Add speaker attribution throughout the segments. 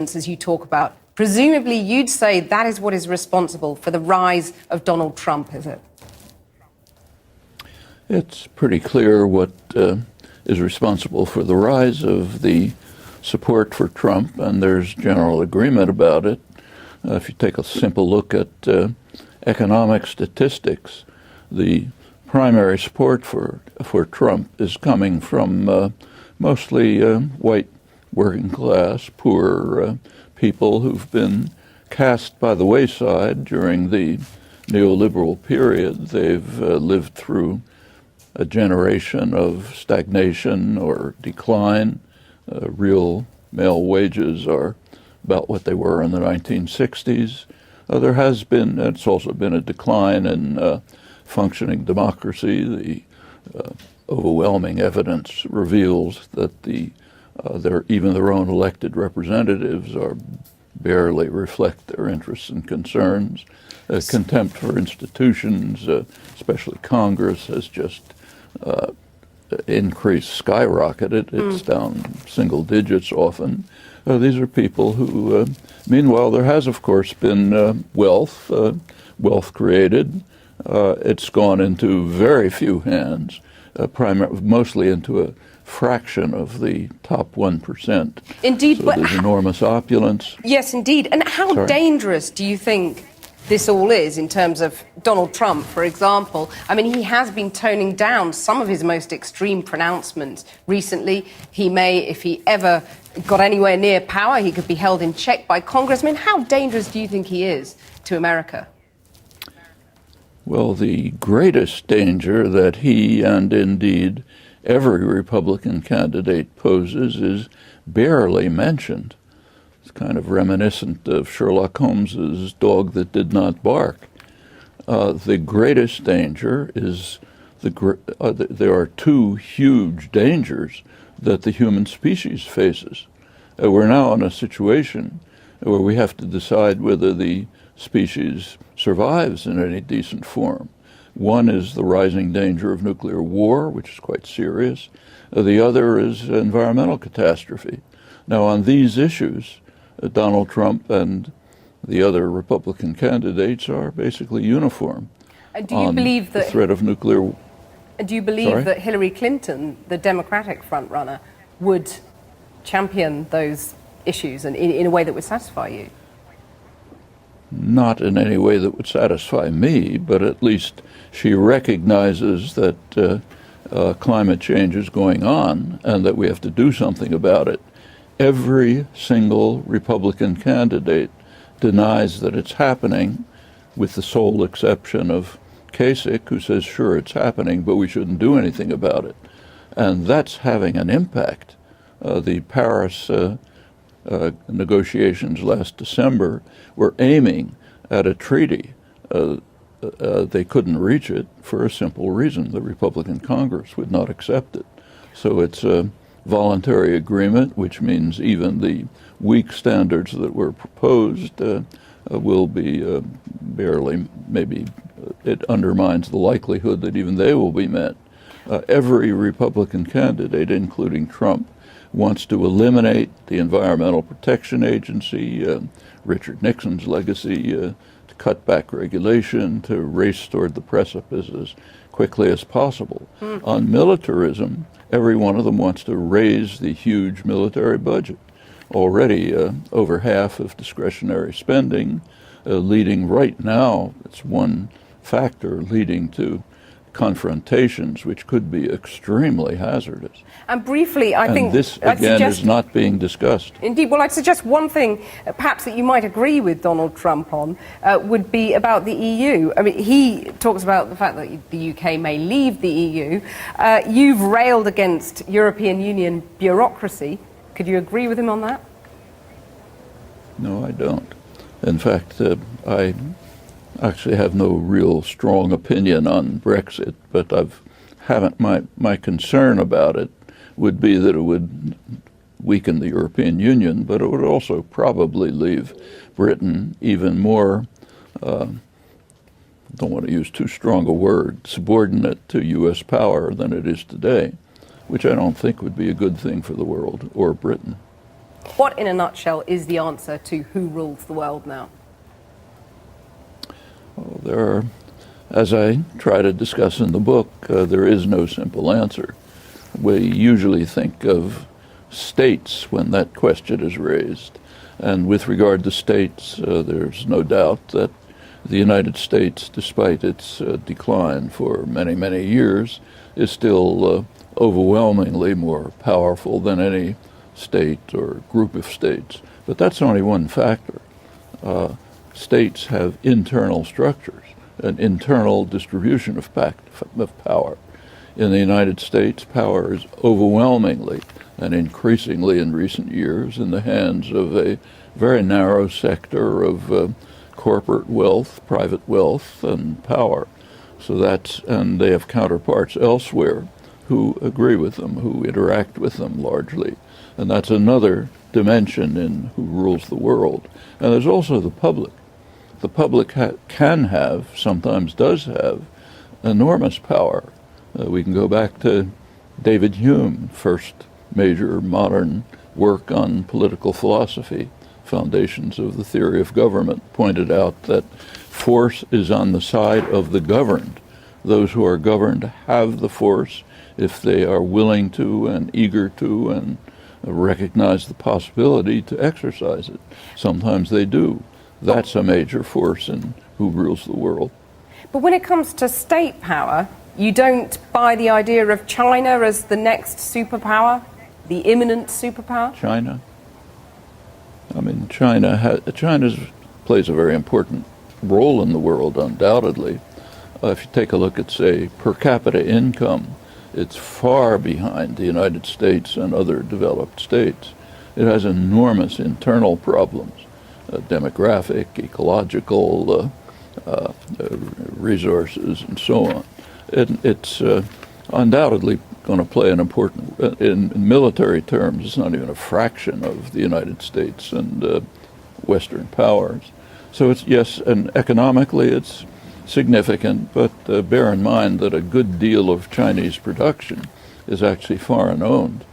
Speaker 1: as you talk about, presumably you'd say that is what is responsible for the rise of Donald Trump, is it?
Speaker 2: It's pretty clear what is responsible for the rise of the support for Trump, and there's general agreement about it. If you take a simple look at economic statistics, the primary support for Trump is coming from mostly white working class, poor people who've been cast by the wayside during the neoliberal period. They've lived through a generation of stagnation or decline. Real male wages are about what they were in the 1960s. There has been, it's also been a decline in functioning democracy. The overwhelming evidence reveals that even their own elected representatives barely reflect their interests and concerns. Contempt for institutions, especially Congress, has just increased, skyrocketed. It's down single digits often. These are people who, meanwhile, there has, of course, been wealth created. It's gone into very few hands, mostly into a fraction of the top 1%.
Speaker 1: Indeed.
Speaker 2: So there's enormous opulence.
Speaker 1: Yes, indeed. And how dangerous do you think this all is in terms of Donald Trump, for example? I mean, he has been toning down some of his most extreme pronouncements recently. He may, if he ever got anywhere near power, he could be held in check by Congress. I mean, how dangerous do you think he is to America?
Speaker 2: Well, the greatest danger that he and indeed every Republican candidate poses is barely mentioned. It's kind of reminiscent of Sherlock Holmes's dog that did not bark. The greatest danger is there are two huge dangers that the human species faces. We're now in a situation where we have to decide whether the species survives in any decent form. One is the rising danger of nuclear war, which is quite serious. The other is environmental catastrophe. Now, on these issues, Donald Trump and the other Republican candidates are basically uniform.
Speaker 1: Do you believe that
Speaker 2: the threat of nuclear?
Speaker 1: Do you believe that Hillary Clinton, the Democratic frontrunner, would champion those issues and in a way that would satisfy you?
Speaker 2: Not in any way that would satisfy me, but at least she recognizes that climate change is going on and that we have to do something about it. Every single Republican candidate denies that it's happening, with the sole exception of Kasich, who says, sure, it's happening, but we shouldn't do anything about it. And that's having an impact. The Paris negotiations last December were aiming at a treaty. They couldn't reach it for a simple reason. The Republican Congress would not accept it. So it's a voluntary agreement, which means even the weak standards that were proposed will be barely, maybe it undermines the likelihood that even they will be met. Every Republican candidate, including Trump, wants to eliminate the Environmental Protection Agency, Richard Nixon's legacy, to cut back regulation, to race toward the precipice as quickly as possible. On militarism, every one of them wants to raise the huge military budget. Already over half of discretionary spending, leading right now, it's one factor leading to confrontations which could be extremely hazardous.
Speaker 1: And briefly, I think
Speaker 2: this, again, is not being discussed.
Speaker 1: Indeed. Well, I'd suggest one thing, perhaps, that you might agree with Donald Trump on, would be about the EU. I mean, he talks about the fact that the UK may leave the EU. You've railed against European Union bureaucracy. Could you agree with him on that?
Speaker 2: No, I don't. In fact, I actually have no real strong opinion on Brexit, but my concern about it would be that it would weaken the European Union, but it would also probably leave Britain even more, don't want to use too strong a word, subordinate to U.S. power than it is today, which I don't think would be a good thing for the world or Britain.
Speaker 1: What, in a nutshell, is the answer to who rules the world now?
Speaker 2: Well, there are, as I try to discuss in the book, there is no simple answer. We usually think of states when that question is raised. And with regard to states, there's no doubt that the United States, despite its decline for many, many years, is still overwhelmingly more powerful than any state or group of states. But that's only one factor. States have internal structures, an internal distribution of power. In the United States, power is overwhelmingly and increasingly in recent years in the hands of a very narrow sector of corporate wealth, private wealth, and power. And they have counterparts elsewhere who agree with them, who interact with them largely. And that's another dimension in who rules the world. And there's also the public. The public can have, sometimes does have, enormous power. We can go back to David Hume, first major modern work on political philosophy, Foundations of the Theory of Government, pointed out that force is on the side of the governed. Those who are governed have the force if they are willing to and eager to and recognize the possibility to exercise it. Sometimes they do. That's a major force in who rules the world.
Speaker 1: But when it comes to state power, you don't buy the idea of China as the next superpower, the imminent superpower?
Speaker 2: China? I mean, China plays a very important role in the world, undoubtedly. If you take a look at, say, per capita income, it's far behind the United States and other developed states. It has enormous internal problems, demographic, ecological, resources, and so on. It's undoubtedly going to play an important, in military terms, it's not even a fraction of the United States and Western powers. So it's, yes, and economically it's significant, but bear in mind that a good deal of Chinese production is actually foreign owned.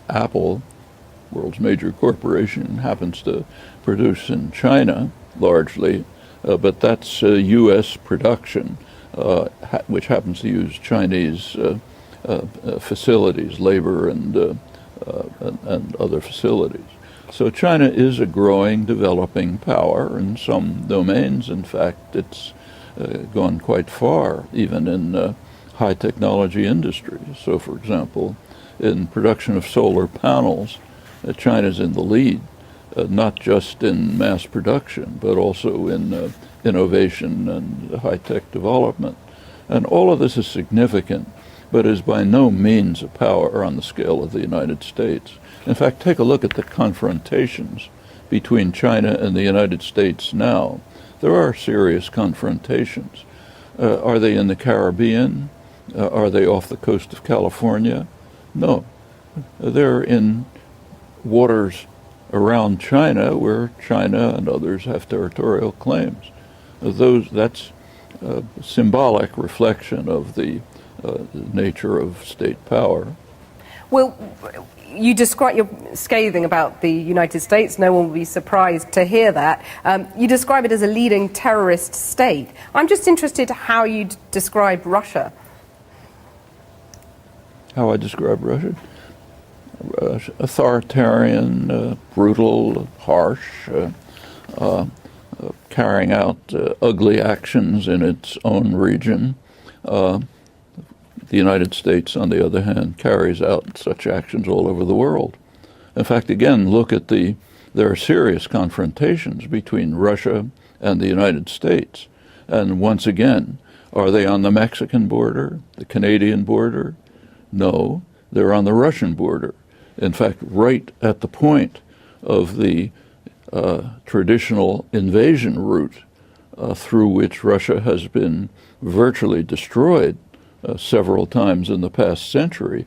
Speaker 2: Apple, world's major corporation, happens to produce in China largely, but that's U.S. production, which happens to use Chinese facilities, labor and other facilities. So China is a growing, developing power in some domains. In fact, it's gone quite far, even in high technology industries. So, for example, in production of solar panels, China's in the lead, not just in mass production, but also in innovation and high-tech development. And all of this is significant, but is by no means a power on the scale of the United States. In fact, take a look at the confrontations between China and the United States now. There are serious confrontations. Are they in the Caribbean? Are they off the coast of California? No. They're in waters around China where China and others have territorial claims. That's a symbolic reflection of the nature of state power.
Speaker 1: Well, you're scathing about the United States. No one will be surprised to hear that. You describe it as a leading terrorist state. I'm just interested how you describe Russia.
Speaker 2: How I describe Russia? Authoritarian, brutal, harsh, carrying out ugly actions in its own region. The United States, on the other hand, carries out such actions all over the world. In fact, again, look at there are serious confrontations between Russia and the United States. And once again, are they on the Mexican border, the Canadian border? No, they're on the Russian border. In fact, right at the point of the traditional invasion route through which Russia has been virtually destroyed several times in the past century,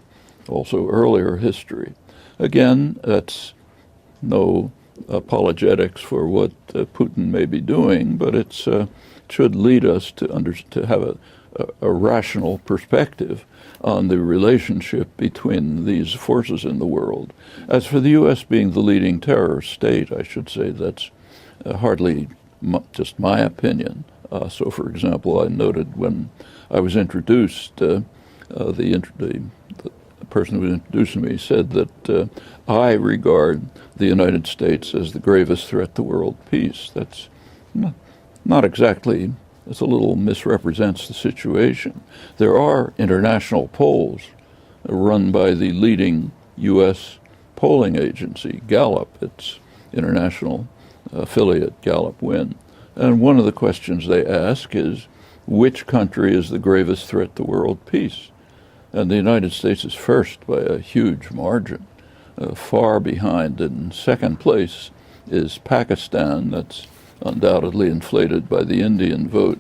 Speaker 2: also earlier history. Again, that's no apologetics for what Putin may be doing, but it should lead us to have a rational perspective on the relationship between these forces in the world. As for the U.S. being the leading terror state, I should say that's hardly just my opinion. So, for example, I noted when I was introduced, the person who was introducing me said that I regard the United States as the gravest threat to world peace. That's not exactly, it's a little misrepresents the situation. There are international polls run by the leading U.S. polling agency, Gallup, its international affiliate, Gallup Win. And one of the questions they ask is, which country is the gravest threat to world peace? And the United States is first by a huge margin. Far behind, in second place, is Pakistan. That's undoubtedly inflated by the Indian vote,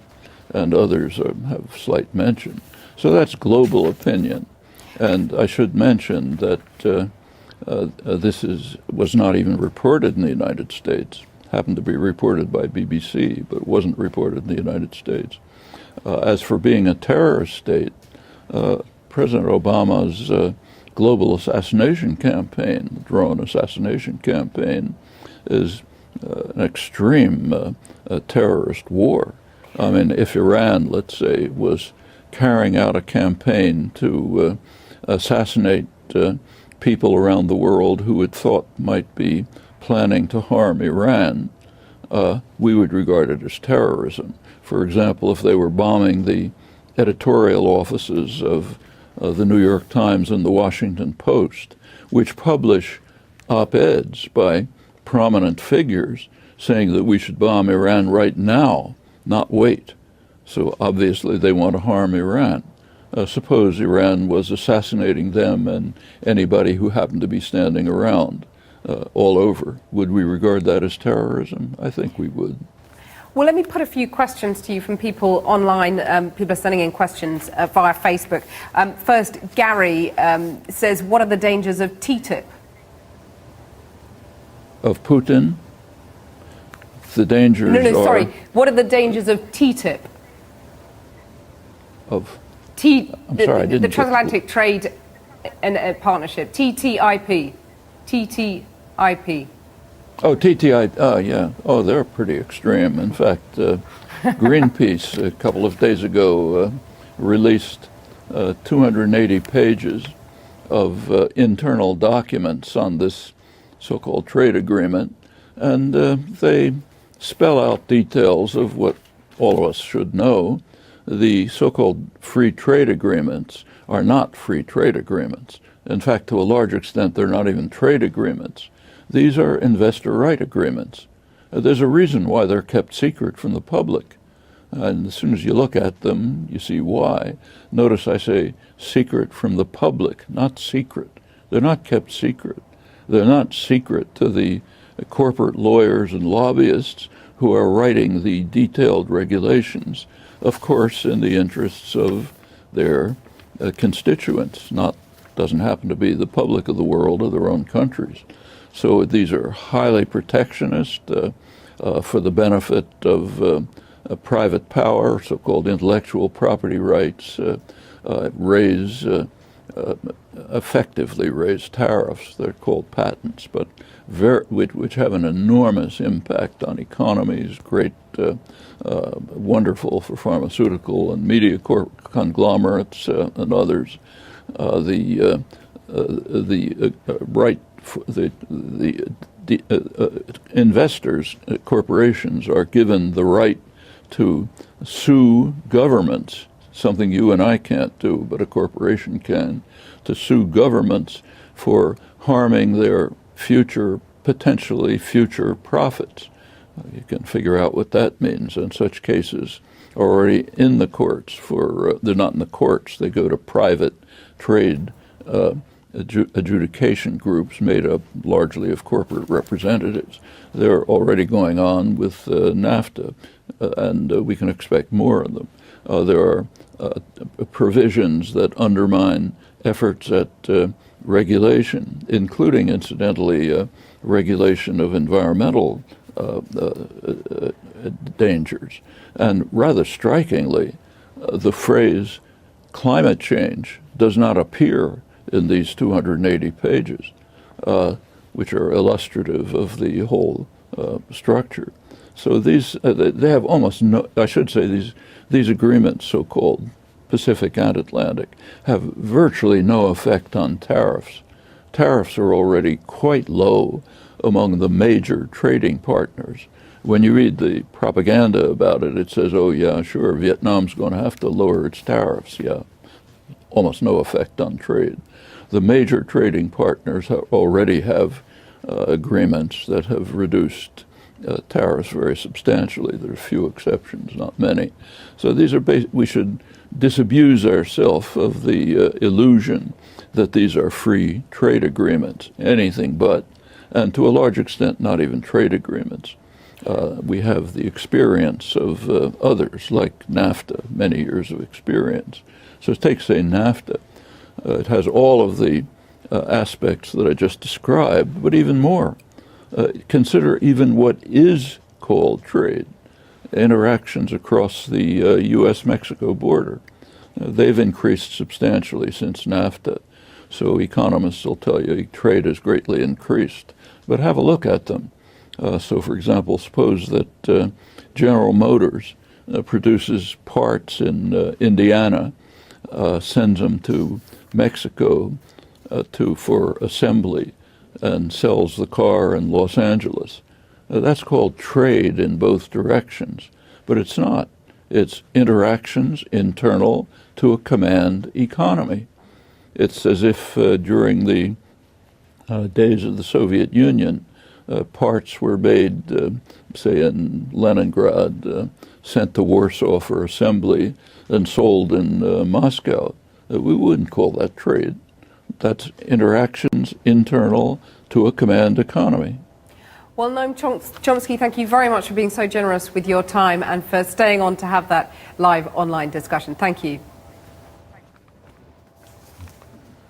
Speaker 2: and others have slight mention. So that's global opinion. And I should mention that this was not even reported in the United States. Happened to be reported by BBC, but wasn't reported in the United States. As for being a terrorist state, President Obama's global assassination campaign, the drone assassination campaign, is an extreme terrorist war. I mean, if Iran, let's say, was carrying out a campaign to assassinate people around the world who it thought might be planning to harm Iran, we would regard it as terrorism. For example, if they were bombing the editorial offices of the New York Times and the Washington Post, which publish op-eds by prominent figures saying that we should bomb Iran right now, not wait. So obviously they want to harm Iran. Suppose Iran was assassinating them and anybody who happened to be standing around all over. Would we regard that as terrorism? I think we would.
Speaker 1: Well, let me put a few questions to you from people online. People are sending in questions via Facebook. First, Gary says, what are the dangers of TTIP?
Speaker 2: Of Putin? The dangers
Speaker 1: sorry. What are the dangers of TTIP?
Speaker 2: Of?
Speaker 1: I'm sorry, the Transatlantic Trade and Partnership, TTIP. TTIP.
Speaker 2: Oh, TTI, yeah. Oh, they're pretty extreme. In fact, Greenpeace a couple of days ago released 280 pages of internal documents on this so-called trade agreement, and they spell out details of what all of us should know. The so-called free trade agreements are not free trade agreements. In fact, to a large extent, they're not even trade agreements. These are investor right agreements. There's a reason why they're kept secret from the public. And as soon as you look at them, you see why. Notice I say secret from the public, not secret. They're not kept secret. They're not secret to the corporate lawyers and lobbyists who are writing the detailed regulations, of course, in the interests of their constituents. Doesn't happen to be the public of the world or their own countries. So these are highly protectionist for the benefit of private power, so-called intellectual property rights, effectively raise tariffs. They're called patents, but which have an enormous impact on economies, great, wonderful for pharmaceutical and media conglomerates and others. The investors, corporations, are given the right to sue governments, something you and I can't do, but a corporation can, to sue governments for harming their potentially future profits. You can figure out what that means. And such cases are already in the courts they're not in the courts, they go to private trade adjudication groups made up largely of corporate representatives. They're already going on with NAFTA, and we can expect more of them. There are provisions that undermine efforts at regulation, including, incidentally, regulation of environmental dangers. And rather strikingly, the phrase climate change does not appear in these 280 pages, which are illustrative of the whole structure. So these, they have almost no, I should say these agreements, so-called Pacific and Atlantic, have virtually no effect on tariffs. Tariffs are already quite low among the major trading partners. When you read the propaganda about it, it says, oh yeah, sure, Vietnam's going to have to lower its tariffs. Yeah, almost no effect on trade. The major trading partners already have agreements that have reduced tariffs very substantially. There are few exceptions, not many. So these are we should disabuse ourselves of the illusion that these are free trade agreements, anything but, and to a large extent not even trade agreements. We have the experience of others, like NAFTA, many years of experience. So take, say, NAFTA. It has all of the aspects that I just described, but even more. Consider even what is called trade, interactions across the U.S.-Mexico border. They've increased substantially since NAFTA. So economists will tell you trade has greatly increased. But have a look at them. So, for example, suppose that General Motors produces parts in Indiana, sends them to Mexico for assembly, and sells the car in Los Angeles. That's called trade in both directions. But it's not. It's interactions internal to a command economy. It's as if during the days of the Soviet Union, parts were made, say in Leningrad, sent to Warsaw for assembly, and sold in Moscow. We wouldn't call that trade. That's interactions internal to a command economy.
Speaker 1: Well, Noam Chomsky, thank you very much for being so generous with your time and for staying on to have that live online discussion. Thank you.